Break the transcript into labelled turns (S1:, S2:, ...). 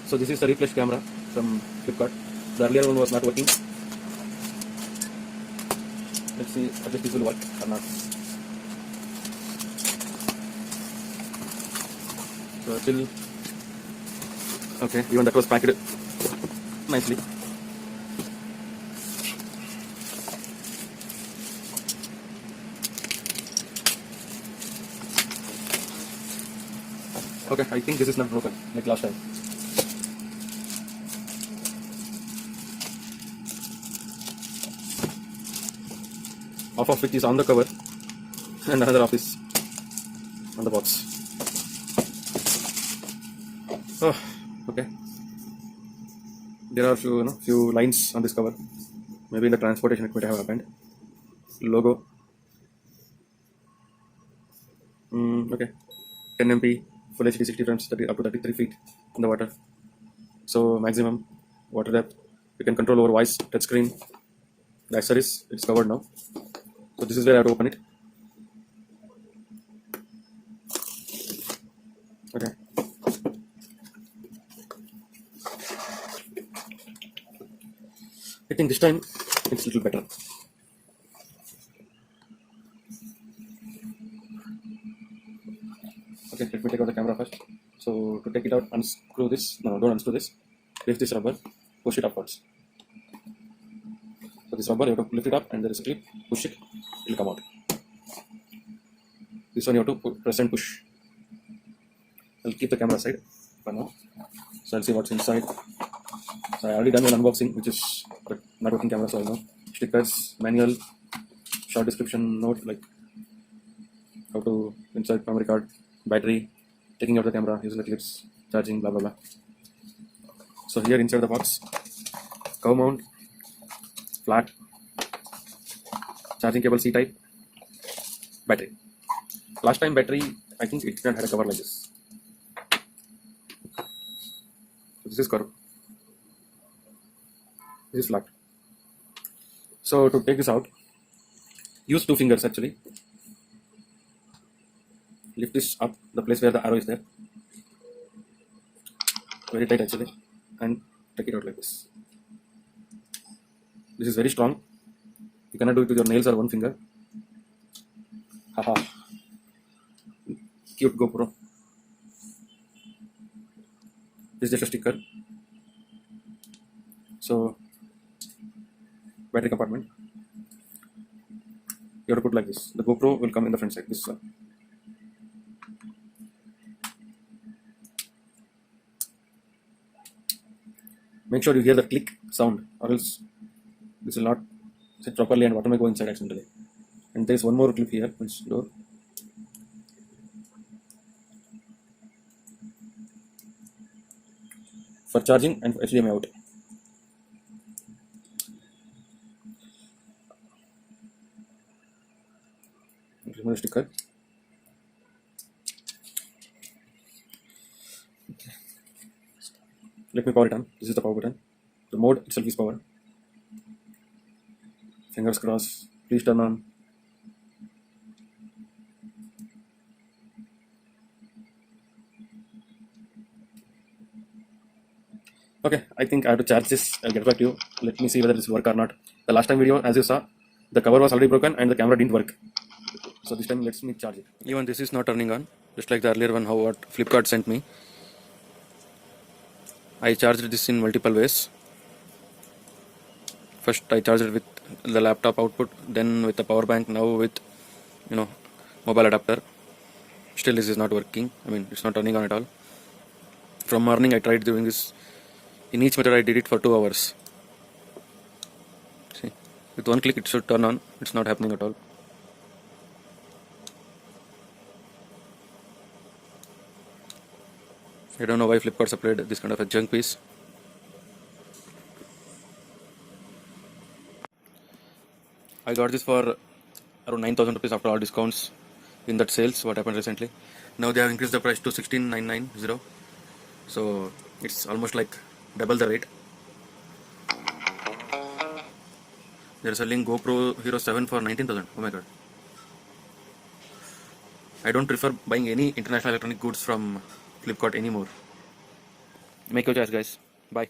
S1: So this is the refresh camera from Flipkart. The earlier one was not working. Let's see if this will work or not. So still okay, even that was packed nicely. Okay, I think this is not broken like last time. Half of it is on the cover and another half is on the box. Oh, okay. There are few lines on this cover. Maybe in the transportation it might have happened. Logo. Okay. 10 MP, Full HD 60 frames, up to 33 feet in the water. So maximum water depth. You can control over voice, touchscreen. The accessories, it's covered now. So this is where I have to open it. Okay. I think this time it's a little better. Okay, let me take out the camera first. So to take it out, unscrew this. No, don't unscrew this. Lift this rubber, push it upwards. So this rubber, you have to lift it up and there is a clip, push it, it will come out. This one you have to press and push. I'll keep the camera aside for now. So I'll see what's inside. So I already done an unboxing, which is not working camera, so I know. Stickers, manual, short description note like how to insert memory card, battery, taking out the camera, using the clips, charging, blah blah blah. So here inside the box, cover mount, flat, charging cable C-type, battery. Last time battery, I think it didn't have a cover like this. So this is curved. This is flat. So to take this out, use 2 fingers actually. Lift this up, the place where the arrow is there. Very tight actually. And take it out like this. This is very strong. You cannot do it with your nails or 1 finger. Haha. Cute GoPro. This is just a sticker. So, battery compartment. You have to put like this. The GoPro will come in the front side. This one. Make sure you hear the click sound, or else this will not sit properly and water may go inside accidentally. And there is one more clip here, which door. For charging and HDMI out. Remove the sticker. Let me power it on. This is the power button. The mode itself is power. Fingers crossed. Please turn on. Okay, I think I have to charge this. I'll get back to you. Let me see whether this will work or not. The last time video, as you saw, the cover was already broken and the camera didn't work. So this time let me charge it. Even this is not turning on, just like the earlier one, what Flipkart sent me. I charged this in multiple ways. First I charged it with the laptop output, then with the power bank, now with mobile adapter. Still this is not working. I mean, it's not turning on at all. From morning I tried doing this. In each method I did it for 2 hours. See, with 1 click it should turn on. It's not happening at all. I don't know why Flipkart supplied this kind of a junk piece. I got this for around 9,000 rupees after all discounts in that sales what happened recently. Now they have increased the price to 16,990. So it's almost like double the rate. They are selling GoPro Hero 7 for 19,000. Oh my god. I don't prefer buying any international electronic goods from Flipkart anymore. Make your choice, guys. Bye.